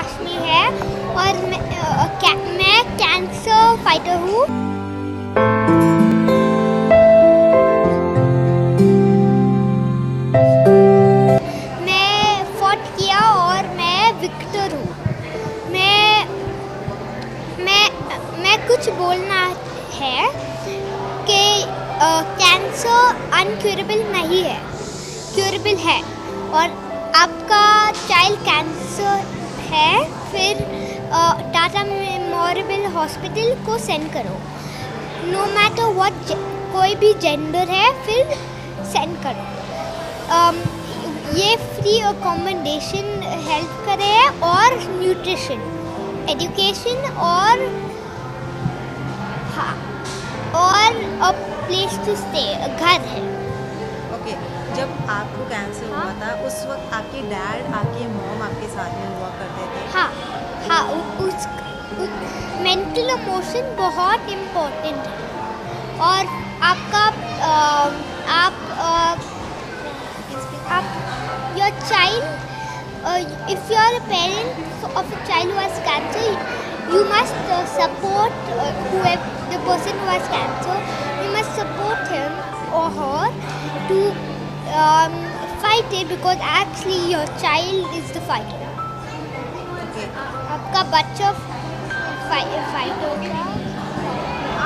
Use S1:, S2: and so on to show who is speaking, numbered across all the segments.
S1: हाशमी है और मैं कैंसर फाइटर हूँ। मैं फॉट किया और मैं विक्टर हूँ। मैं कुछ बोलना है कि कैंसर अनक्यूरेबल नहीं है, क्यूरेबल है। और आपका चाइल्ड कैंसर है, फिर टाटा मेमोरियल हॉस्पिटल को सेंड करो। नो मैटर व्हाट, कोई भी जेंडर है, फिर सेंड करो। ये फ्री अकोमोडेशन हेल्प करे और न्यूट्रिशन, एजुकेशन और अ प्लेस टू स्टे, घर है।
S2: ओके, जब आपको कैंसर हुआ था उस वक्त आपके डैड, आपके मॉम आपके साथ में हुआ करते थे?
S1: हाँ, मेंटल इमोशन बहुत इम्पोर्टेंट है। और आपका your child, if you are a parent of a child who has cancer, you must support the person who has cancer. You must support him or her to fight it, because actually your child is the fighter.
S2: Okay.
S1: आपका बच्चा fighter होगा।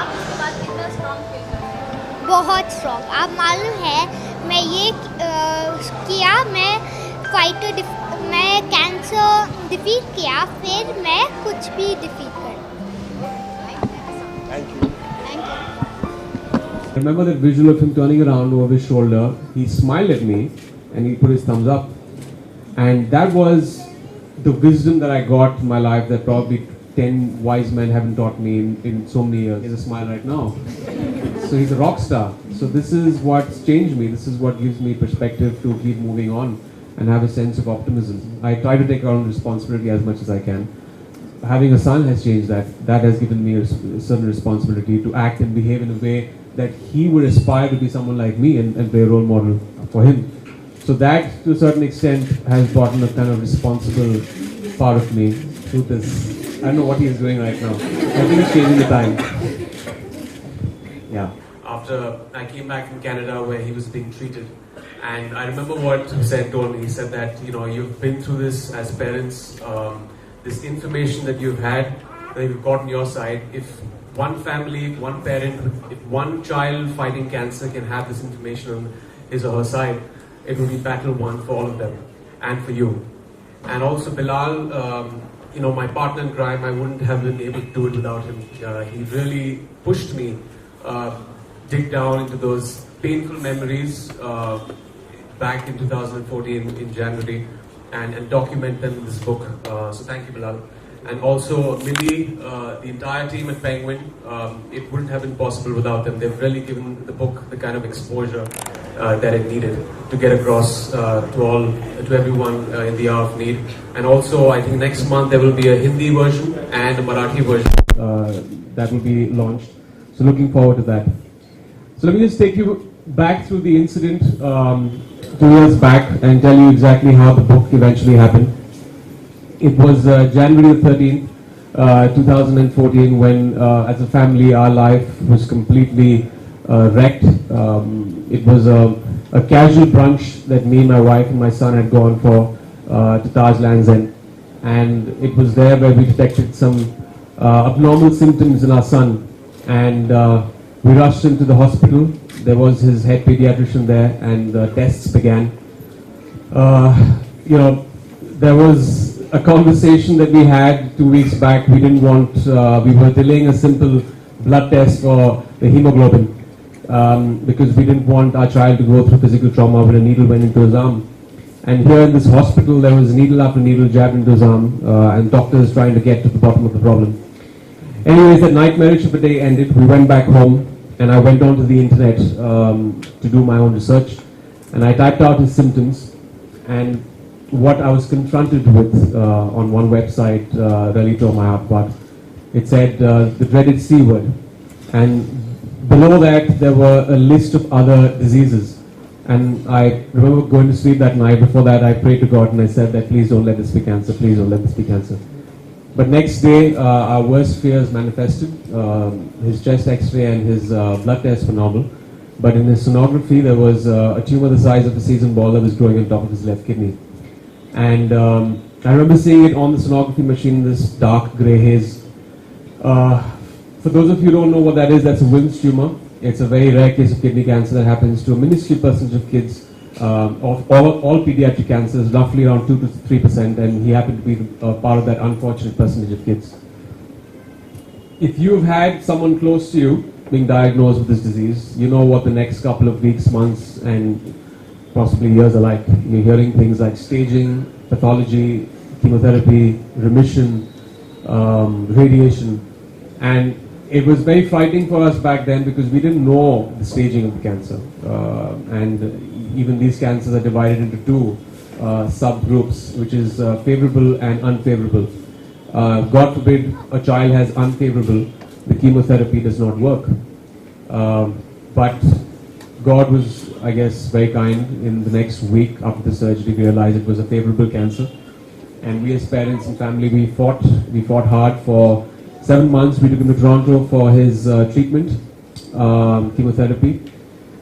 S2: आप उसके बाद कितना strong feel करते हैं?
S1: बहुत स्ट्रॉन्ग। आप मालूम है, मैं ये किया, मैं फाइटर, मैं कैंसर डिफीट किया, फिर मैं कुछ भी डिफीट कर।
S3: Thank you.
S1: Thank you.
S4: I remember that visual of him turning around over his shoulder. He smiled at me and he put his thumbs up. And that was the wisdom that I got in my life that probably 10 wise men haven't taught me in so many years. He has a smile right now. So he's a rock star. So this is what's changed me. This is what gives me perspective to keep moving on and have a sense of optimism. I try to take on responsibility as much as I can. Having a son has changed that. That has given me a certain responsibility to act and behave in a way that he would aspire to be someone like me and be a role model for him. So that, to a certain extent, has brought in a kind of responsible part of me. Truth is, I don't know what he is doing right now. I think it's changing the time. Yeah.
S5: After I came back from Canada where he was being treated, and I remember what Hussain told me. He said that, you've been through this as parents, this information that you've had, that you've got on your side. If one family, one parent, if one child fighting cancer can have this information on his or her side, it will be battle won for all of them and for you. And also Bilal, my partner in crime, I wouldn't have been able to do it without him. He really pushed me dig down into those painful memories back in 2014 in January and document them in this book. So thank you, Bilal. And also Mindy, the entire team at Penguin, it wouldn't have been possible without them. They've really given the book the kind of exposure that it needed to get across to everyone in the hour of need. And also I think next month there will be a Hindi version and a Marathi version
S4: that will be launched. So looking forward to that. So let me just take you back through the incident 2 years back and tell you exactly how the book eventually happened. It was January 13th, 2014, when as a family our life was completely wrecked. It was a casual brunch that me, my wife and my son had gone for to Taj Lands End. And it was there where we detected some abnormal symptoms in our son. And we rushed him to the hospital. There was his head pediatrician there, and tests began. There was a conversation that we had 2 weeks back. We didn't want, we were delaying a simple blood test for the hemoglobin because we didn't want our child to go through physical trauma when a needle went into his arm. And here in this hospital, there was needle after needle jabbed into his arm, and doctors trying to get to the bottom of the problem. Anyways, that nightmarish of a day ended. We went back home, and I went onto the internet to do my own research, and I typed out his symptoms, and what I was confronted with on one website really tore my heart apart. It said the dreaded C word, and below that there were a list of other diseases And I remember going to sleep that night. Before that, I prayed to God and I said that please don't let this be cancer, please don't let this be cancer. But next day, our worst fears manifested. His chest x-ray and his blood tests were normal. But in his sonography, there was a tumor the size of a seasoned ball that was growing on top of his left kidney. And I remember seeing it on the sonography machine, this dark grey haze. For those of you who don't know what that is, that's a Wilms tumor. It's a very rare case of kidney cancer that happens to a minuscule percentage of kids. Of all pediatric cancers, roughly around 2 to 3%, and he happened to be part of that unfortunate percentage of kids. If you've had someone close to you being diagnosed with this disease, you know what the next couple of weeks, months, and possibly years are like. You're hearing things like staging, pathology, chemotherapy, remission, radiation, and it was very frightening for us back then because we didn't know the staging of the cancer. And even these cancers are divided into two subgroups, which is favorable and unfavorable. God forbid a child has unfavorable, the chemotherapy does not work. But God was, I guess, very kind. In the next week after the surgery, we realized it was a favorable cancer. And we as parents and family, we fought hard for 7 months. We took him to Toronto for his treatment, chemotherapy.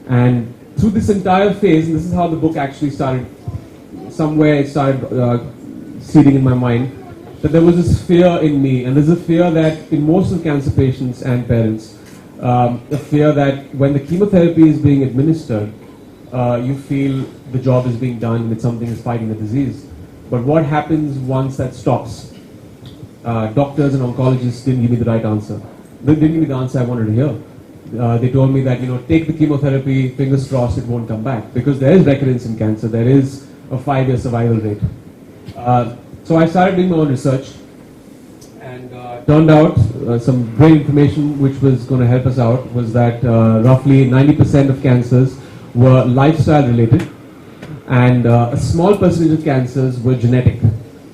S4: And through this entire phase, and this is how the book actually started, somewhere it started seeding in my mind, that there was this fear in me, and there's a fear that in most of cancer patients and parents, a fear that when the chemotherapy is being administered, you feel the job is being done, that something is fighting the disease. But what happens once that stops? Doctors and oncologists didn't give me the right answer. They didn't give me the answer I wanted to hear. They told me that, take the chemotherapy, fingers crossed it won't come back. Because there is recurrence in cancer, there is a 5-year survival rate. So I started doing my own research, and turned out some great information which was going to help us out was that roughly 90% of cancers were lifestyle related, and a small percentage of cancers were genetic,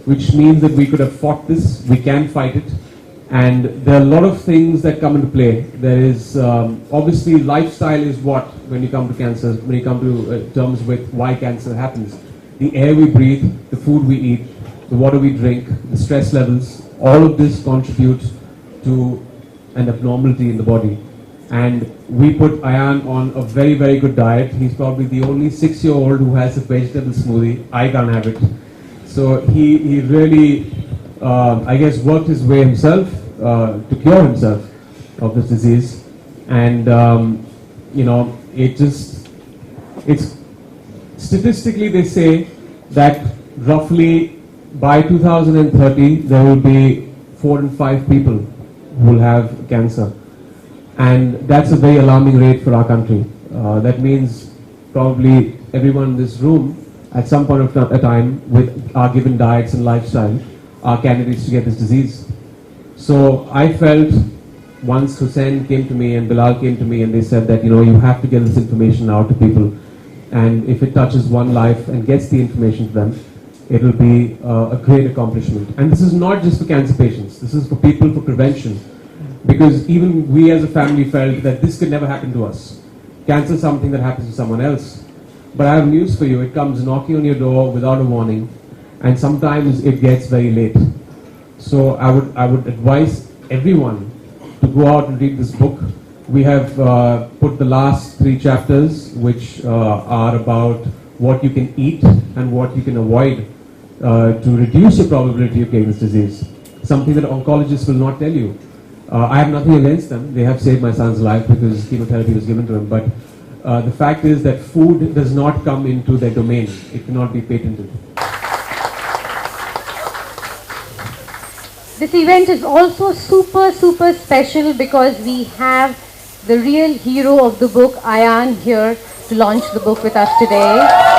S4: which means that we could have fought this, we can fight it. And there are a lot of things that come into play. There is, obviously, lifestyle is what, when you come to cancer, when you come to terms with why cancer happens. The air we breathe, the food we eat, the water we drink, the stress levels, all of this contributes to an abnormality in the body. And we put Ayan on a very, very good diet. He's probably the only 6-year-old who has a vegetable smoothie. I can't have it. So he really, I guess, worked his way himself to cure himself of this disease. And, it's statistically they say that roughly by 2030 there will be 4 in 5 people who will have cancer. And that's a very alarming rate for our country. That means probably everyone in this room at some point of a time with our given diets and lifestyle are candidates to get this disease. So I felt once Hussein came to me and Bilal came to me and they said that, you have to get this information out to people. And if it touches one life and gets the information to them, it will be a great accomplishment. And this is not just for cancer patients. This is for people, for prevention. Because even we as a family felt that this could never happen to us. Cancer is something that happens to someone else. But I have news for you. It comes knocking on your door without a warning. And sometimes it gets very late. So I would advise everyone to go out and read this book. We have put the last 3 chapters, which are about what you can eat and what you can avoid to reduce your probability of getting this disease. Something that oncologists will not tell you. I have nothing against them. They have saved my son's life because chemotherapy was given to him. But the fact is that food does not come into their domain. It cannot be patented.
S3: This event is also super special because we have the real hero of the book, Ayan, here to launch the book with us today.